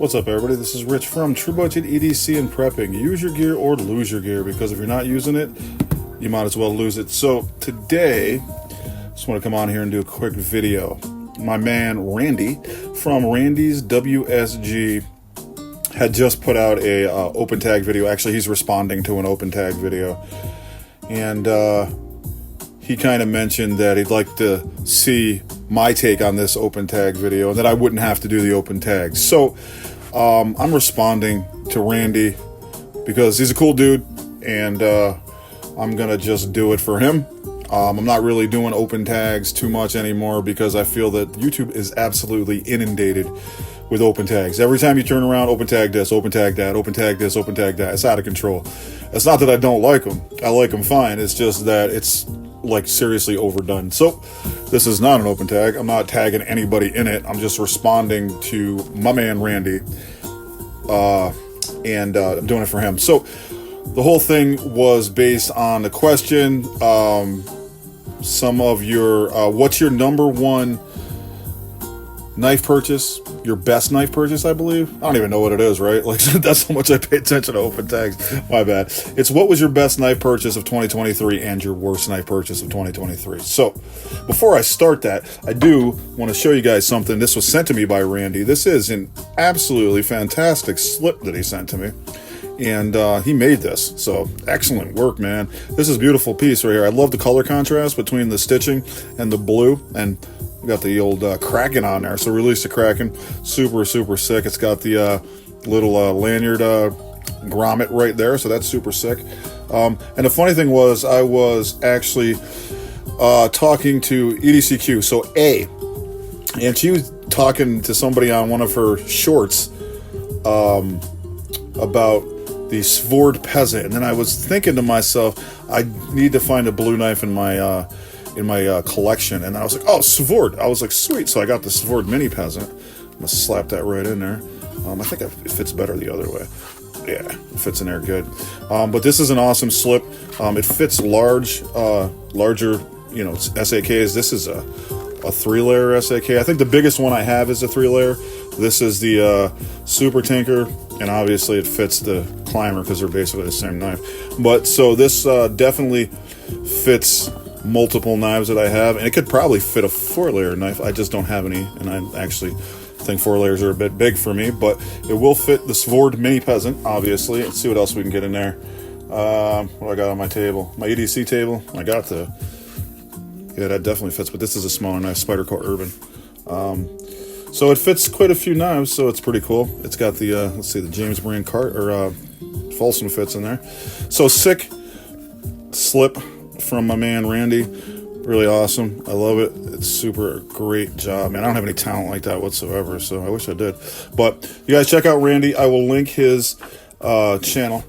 What's up, everybody? This is Rich from True Budget EDC and Prepping. Use your gear or lose your gear, because if you're not using it, you might as well lose it. So today, I just want to come on here and do a quick video. My man Randy from Randy's WSG had just put out a open tag video. Actually, he's responding to an open tag video, and he kind of mentioned that he'd like to see my take on this open tag video and that I wouldn't have to do the open tags. So I'm responding to Randy because he's a cool dude, and I'm gonna just do it for him. I'm not really doing open tags too much anymore because I feel that YouTube is absolutely inundated with open tags. Every time you turn around, open tag this, open tag that, open tag this, open tag that. It's out of control. It's not that I don't like them. I like them fine. It's just that it's like seriously overdone. So this is not an open tag. I'm not tagging anybody in it. I'm just responding to my man Randy, and I'm doing it for him. So the whole thing was based on the question, some of your what's your number one knife purchase, your best knife purchase, I believe. I don't even know what it is, right? Like, that's how much I pay attention to open tags. My bad. It's what was your best knife purchase of 2023 and your worst knife purchase of 2023. So before I start that, I do want to show you guys something. This was sent to me by Randy. This is an absolutely fantastic slip that he sent to me, and he made this. So excellent work, man. This is a beautiful piece right here. I love the color contrast between the stitching and the blue, and we got the old Kraken on there. So release the Kraken, super sick. It's got the little lanyard grommet right there, so that's super sick. And the funny thing was, I was actually talking to EDCQ, so A, and she was talking to somebody on one of her shorts about the Sword Peasant, and then I was thinking to myself, I need to find a blue knife in my collection, and I was like, oh, Sword. I was like, sweet. So I got the Sword Mini Peasant. I'm gonna slap that right in there. I think it fits better the other way. Yeah, it fits in there good. But this is an awesome slip. It fits larger, SAKs. This is a 3-layer SAK. I think the biggest one I have is a 3-layer. This is the Super Tinker, and obviously it fits the Climber because they're basically the same knife. But so this definitely fits multiple knives that I have, and it could probably fit a 4-layer knife. I just don't have any, and I actually think 4 layers are a bit big for me, but it will fit the Sword Mini Peasant, obviously. Let's see what else we can get in there. What do I got on my table? My EDC table. I got yeah, that definitely fits, but this is a smaller knife, Spyderco Urban. So it fits quite a few knives, so it's pretty cool. It's got the let's see, the James Brand Folsom fits in there. So sick slip from my man Randy. Really awesome. I love it. It's super great job, man. I don't have any talent like that whatsoever, so I wish I did. But you guys check out Randy. I will link his channel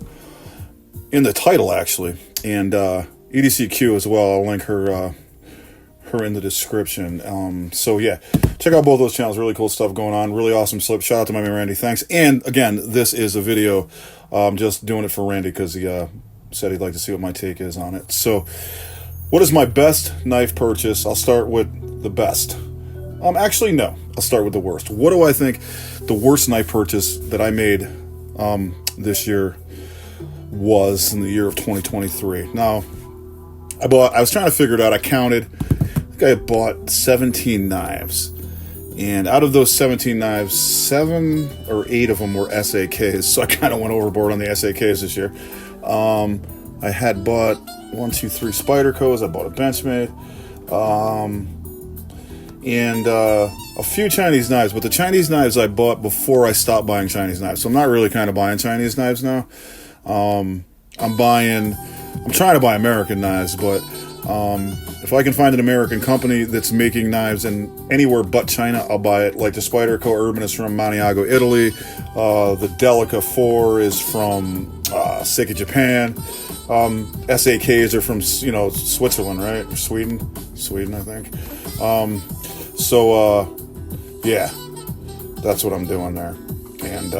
in the title, actually, and EDCQ as well. I'll link her in the description. So yeah, check out both those channels. Really cool stuff going on. Really awesome slip. Shout out to my man Randy. Thanks. And again, this is a video. Just doing it for Randy because he said he'd like to see what my take is on it. So what is my best knife purchase? I'll start with the best. Actually, no. I'll start with the worst. What do I think the worst knife purchase that I made this year was in the year of 2023? Now, I was trying to figure it out. I counted. I think I bought 17 knives. And out of those 17 knives, 7 or 8 of them were SAKs. So I kind of went overboard on the SAKs this year. I had bought 1, 2, 3 Spydercos. I bought a Benchmade, and a few Chinese knives. But the Chinese knives I bought before I stopped buying Chinese knives. So I'm not really kind of buying Chinese knives now. I'm trying to buy American knives, but if I can find an American company that's making knives in anywhere but China, I'll buy it. Like the Spyderco Urban is from Maniago, Italy. The Delica 4 is from Seiki, Japan. SAKs are from, Switzerland, right? Or Sweden, I think. Yeah, that's what I'm doing there. And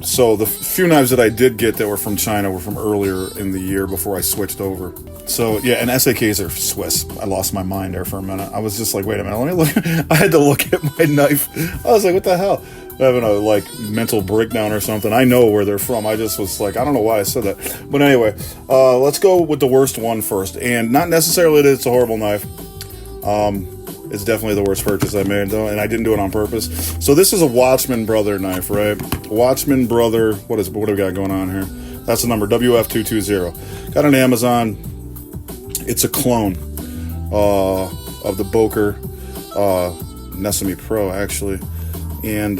so the few knives that I did get that were from China were from earlier in the year before I switched over. So yeah, and SAKs are Swiss. I lost my mind there for a minute. I was just like, wait a minute, let me look. I had to look at my knife. I was like, what the hell? having a like mental breakdown or something. I know where they're from. I just was like, I don't know why I said that. But anyway, let's go with the worst one first. And not necessarily that it's a horrible knife. It's definitely the worst purchase I made, though, and I didn't do it on purpose. So this is a Watchman Brother knife, right? Watchman Brother. What do we got going on here? That's the number, WF220. Got on Amazon. It's a clone of the Boker Nesami Pro, actually. And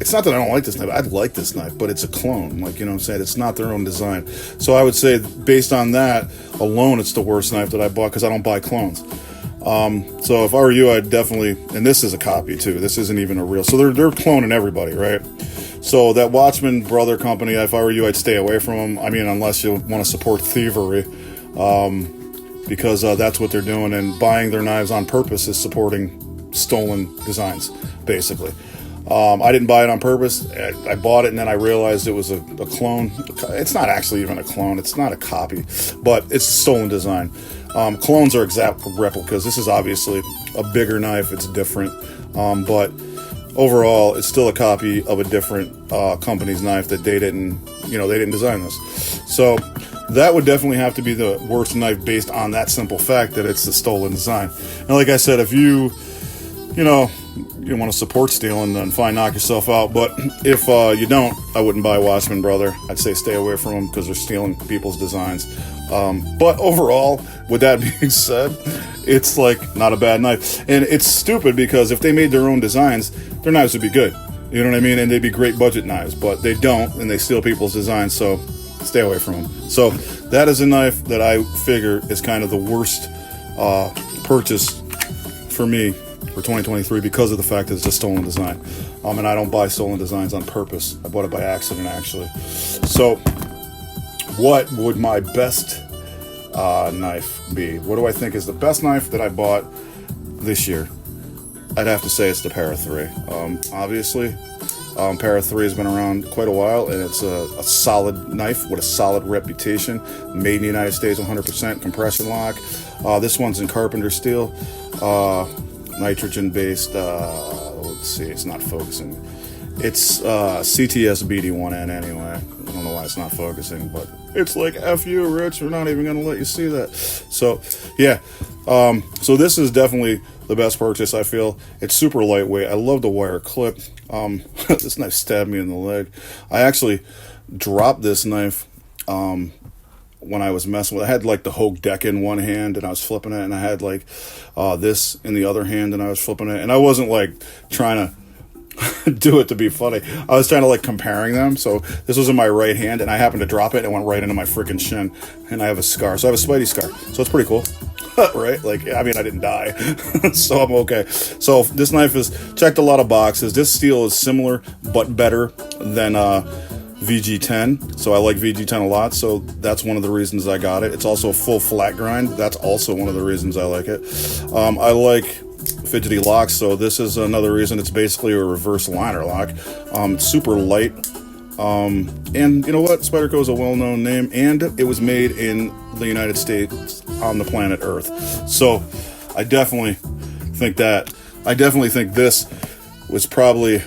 it's not that I don't like this knife. I like this knife, but it's a clone. Like, you know what I'm saying? It's not their own design. So I would say, based on that alone, it's the worst knife that I bought because I don't buy clones. So if I were you, I'd definitely, and this is a copy too. This isn't even a real. So they're cloning everybody, right? So that Watchman Brother company, if I were you, I'd stay away from them. I mean, unless you want to support thievery, because that's what they're doing. And buying their knives on purpose is supporting stolen designs, basically. I didn't buy it on purpose. I bought it and then I realized it was a clone. It's not actually even a clone. It's not a copy, but it's a stolen design. Clones are exact replicas. This is obviously a bigger knife. It's different, but overall, it's still a copy of a different company's knife that they didn't design this. So that would definitely have to be the worst knife based on that simple fact that it's a stolen design. And like I said, if you want to support stealing, then fine, knock yourself out. But if you don't, I wouldn't buy Watchman Brother. I'd say stay away from them because they're stealing people's designs. But overall, with that being said, it's like not a bad knife. And it's stupid because if they made their own designs, their knives would be good. You know what I mean? And they'd be great budget knives, but they don't, and they steal people's designs, so stay away from them. So that is a knife that I figure is kind of the worst purchase for me for 2023 because of the fact that it's a stolen design. And I don't buy stolen designs on purpose. I bought it by accident, actually. So what would my best knife be? What do I think is the best knife that I bought this year? I'd have to say it's the PA3. Obviously, PA3 has been around quite a while, and it's a solid knife with a solid reputation. Made in the United States, 100% compression lock. This one's in carpenter steel, nitrogen-based. Let's see, it's not focusing. It's CTS BD1N anyway. I don't know why it's not focusing, but it's like, F you, Rich, we're not even going to let you see that. So, yeah. So this is definitely the best purchase, I feel. It's super lightweight. I love the wire clip. This knife stabbed me in the leg. I actually dropped this knife when I was messing with it. I had like the Hogue deck in one hand and I was flipping it, and I had like this in the other hand and I was flipping it. And I wasn't like trying to do it to be funny. I was trying to like comparing them. So this was in my right hand and I happened to drop it and it went right into my freaking shin, and I have a scar. So I have a Spidey scar. So it's pretty cool. Right? Like, I mean, I didn't die. So I'm okay. So this knife is checked a lot of boxes. This steel is similar but better than VG10. So I like VG10 a lot. So that's one of the reasons I got it. It's also full flat grind. That's also one of the reasons I like it. I like fidgety locks, so this is another reason. It's basically a reverse liner lock. Super light, and you know what, Spyderco is a well-known name, and it was made in the United States on the planet Earth. So I definitely think this was probably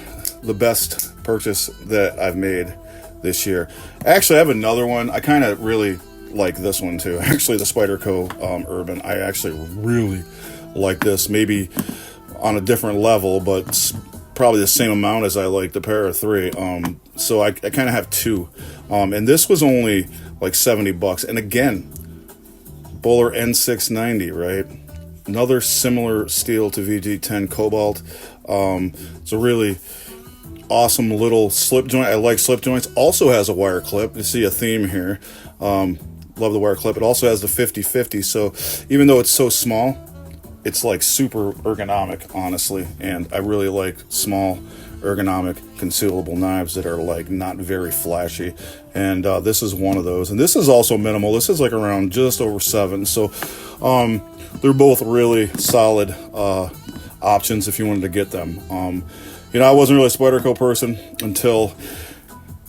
the best purchase that I've made this year. Actually, I have another one. I kind of really like this one too. Actually, the Spyderco Urban. I actually really like this, maybe on a different level, but it's probably the same amount as I like the PA3. So I kind of have two, and this was only like $70. And again, Bowler N690, right? Another similar steel to VG10 Cobalt. It's a really awesome little slip joint. I like slip joints. Also has a wire clip. You see a theme here. Love the wire clip. It also has the 50/50. So even though it's so small, it's like super ergonomic, honestly, and I really like small, ergonomic, concealable knives that are like not very flashy, and this is one of those. And this is also minimal. This is like around just over $7, so they're both really solid options if you wanted to get them. I wasn't really a Spyderco person until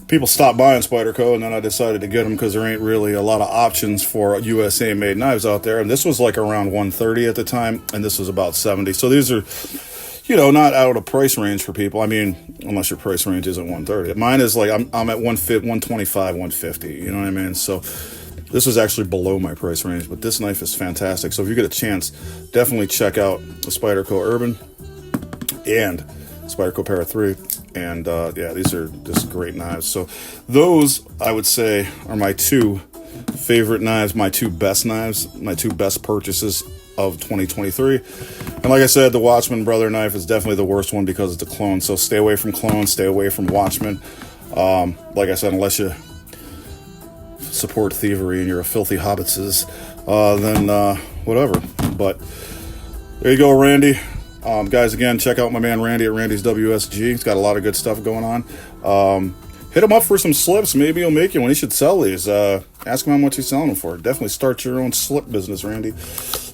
people stopped buying Spyderco, and then I decided to get them because there ain't really a lot of options for USA-made knives out there. And this was like around $130 at the time, and this was about $70. So these are, you know, not out of price range for people. I mean, unless your price range isn't 130. Mine is like, I'm at 125, 150, you know what I mean? So this was actually below my price range, but this knife is fantastic. So if you get a chance, definitely check out the Spyderco Urban and Spyderco PA3. And yeah, these are just great knives. So those, I would say, are my two favorite knives, my two best knives, my two best purchases of 2023. And like I said, the Watchman Brother knife is definitely the worst one because it's a clone. So stay away from clones, stay away from Watchman. Like I said, unless you support thievery and you're a filthy hobbitses, then whatever. But there you go, Randy. Guys, again, check out my man Randy at Randy's WSG. He's got a lot of good stuff going on. Hit him up for some slips. Maybe he'll make you one. He should sell these. Ask him how much he's selling them for. Definitely start your own slip business, Randy.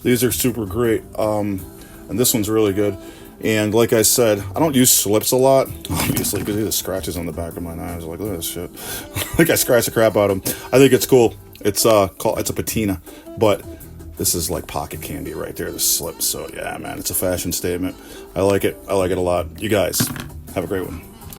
These are super great. And this one's really good. And like I said, I don't use slips a lot, obviously, because there's scratches on the back of my knives. Like, look at this shit. Like, I scratch the crap out of them. I think it's cool. It's a patina, but this is like pocket candy right there, the slip. So yeah, man, it's a fashion statement. I like it. I like it a lot. You guys, have a great one.